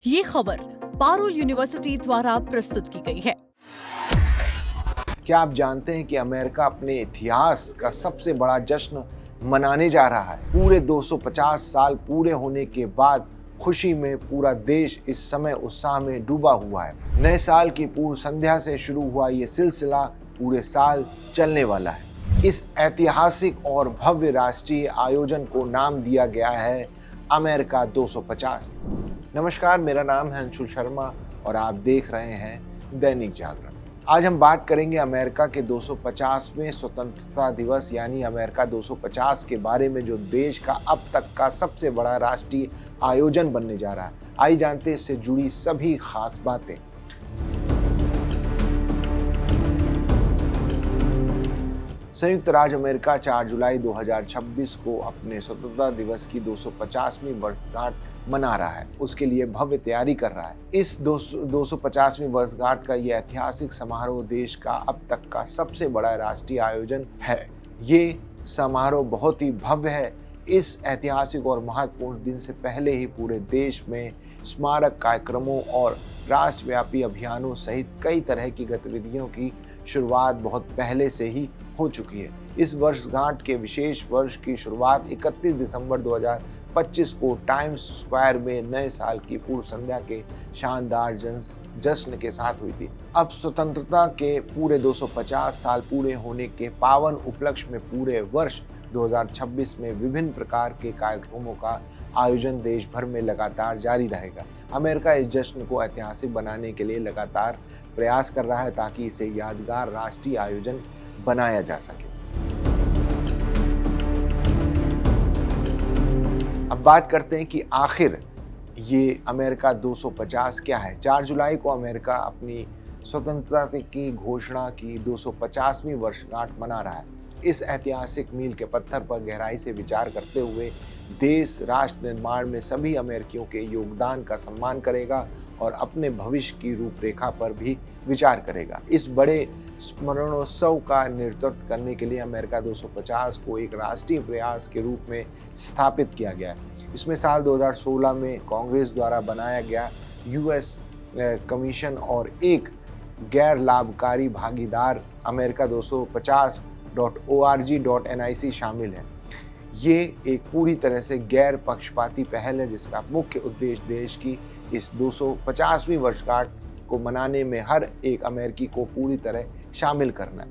ये खबर पारुल यूनिवर्सिटी द्वारा प्रस्तुत की गई है। क्या आप जानते हैं कि अमेरिका अपने इतिहास का सबसे बड़ा जश्न मनाने जा रहा है? पूरे 250 साल पूरे होने के बाद खुशी में पूरा देश इस समय उत्साह में डूबा हुआ है। नए साल की पूर्व संध्या से शुरू हुआ ये सिलसिला पूरे साल चलने वाला है। इस ऐतिहासिक और भव्य राष्ट्रीय आयोजन को नाम दिया गया है अमेरिका 250। नमस्कार, मेरा नाम है अंशुल शर्मा और आप देख रहे हैं दैनिक जागरण। आज हम बात करेंगे अमेरिका के 250वें स्वतंत्रता दिवस यानी अमेरिका 250 के बारे में, जो देश का अब तक का सबसे बड़ा राष्ट्रीय आयोजन बनने जा रहा है। आइए जानते हैं इससे जुड़ी सभी खास बातें। संयुक्त राज्य अमेरिका 4 जुलाई 2026 को अपने स्वतंत्रता दिवस की 250वीं वर्षगांठ मना रहा है। उसके लिए भव्य तैयारी कर रहा है। इस 250वीं वर्षगांठ का यह ऐतिहासिक समारोह देश का अब तक का सबसे बड़ा राष्ट्रीय आयोजन है। ये समारोह बहुत ही भव्य है। इस ऐतिहासिक और महत्वपूर्ण दिन से पहले ही पूरे देश में स्मारक कार्यक्रमों और राष्ट्रव्यापी अभियानों सहित कई तरह की गतिविधियों की शुरुआत बहुत पहले से ही हो चुकी है। इस वर्षगांठ के विशेष वर्ष की शुरुआत 31 दिसंबर 2025 को टाइम्स स्क्वायर में नए साल की पूर्व संध्या के शानदार जश्न के साथ हुई थी। अब स्वतंत्रता के पूरे 250 साल पूरे होने के पावन उपलक्ष्य में पूरे वर्ष 2026 में विभिन्न प्रकार के कार्यक्रमों का आयोजन देश भर में लगातार जारी रहेगा। अमेरिका इस जश्न को ऐतिहासिक बनाने के लिए लगातार प्रयास कर रहा है ताकि इसे यादगार राष्ट्रीय आयोजन बनाया जा सके। अब बात करते हैं कि आखिर ये अमेरिका 250 क्या है। 4 जुलाई को अमेरिका अपनी स्वतंत्रता की घोषणा की 250वीं वर्षगांठ मना रहा है। इस ऐतिहासिक मील के पत्थर पर गहराई से विचार करते हुए देश राष्ट्र निर्माण में सभी अमेरिकियों के योगदान का सम्मान करेगा और अपने भविष्य की रूपरेखा पर भी विचार करेगा। इस बड़े स्मरणोत्सव का नेतृत्व करने के लिए अमेरिका 250 को एक राष्ट्रीय प्रयास के रूप में स्थापित किया गया है। इसमें साल 2016 में कांग्रेस द्वारा बनाया गया यूएस कमीशन और एक गैर लाभकारी भागीदार अमेरिका 250.org.nic शामिल है। ये एक पूरी तरह से गैर पक्षपाती पहल है जिसका मुख्य उद्देश्य देश की इस 250वीं वर्षगांठ को मनाने में हर एक अमेरिकी को पूरी तरह शामिल करना है।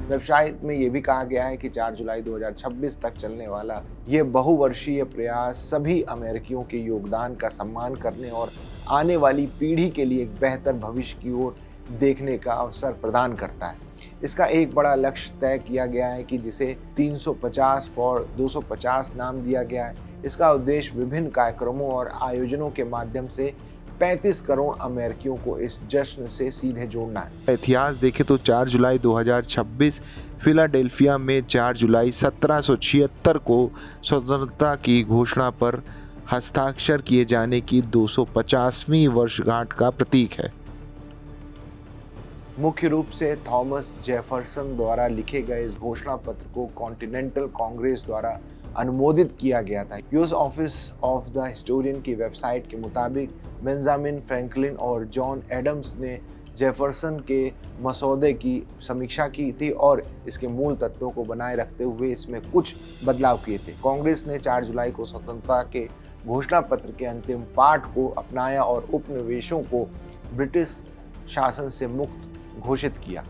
वेबसाइट में ये भी कहा गया है कि 4 जुलाई 2026 तक चलने वाला ये बहुवर्षीय प्रयास सभी अमेरिकियों के योगदान का सम्मान करने और आने वाली पीढ़ी के लिए एक बेहतर भविष्य की ओर देखने का अवसर प्रदान करता है। इसका एक बड़ा लक्ष्य तय किया गया है कि जिसे 350 फॉर 250 नाम दिया गया है। इसका उद्देश्य विभिन्न कार्यक्रमों और आयोजनों के माध्यम से 35 करोड़ अमेरिकियों को इस जश्न से सीधे जोड़ना है। इतिहास देखें तो 4 जुलाई 2026 फिलाडेल्फिया में 4 जुलाई 1776 को स्वतंत्रता की घोषणा पर हस्ताक्षर किए जाने की 250वीं वर्षगांठ का प्रतीक है। मुख्य रूप से थॉमस जेफरसन द्वारा लिखे गए इस घोषणा पत्र को कॉन्टिनेंटल कांग्रेस द्वारा अनुमोदित किया गया था। US office of the historian की वेबसाइट के मुताबिक बेंजामिन फ्रैंकलिन और जॉन एडम्स ने जेफरसन के मसौदे की समीक्षा की थी और इसके मूल तत्वों को बनाए रखते हुए इसमें कुछ बदलाव किए थे। कांग्रेस ने 4 जुलाई को स्वतंत्रता के घोषणा पत्र के अंतिम पाठ को अपनाया और उपनिवेशों को ब्रिटिश शासन से मुक्त घोषित किया।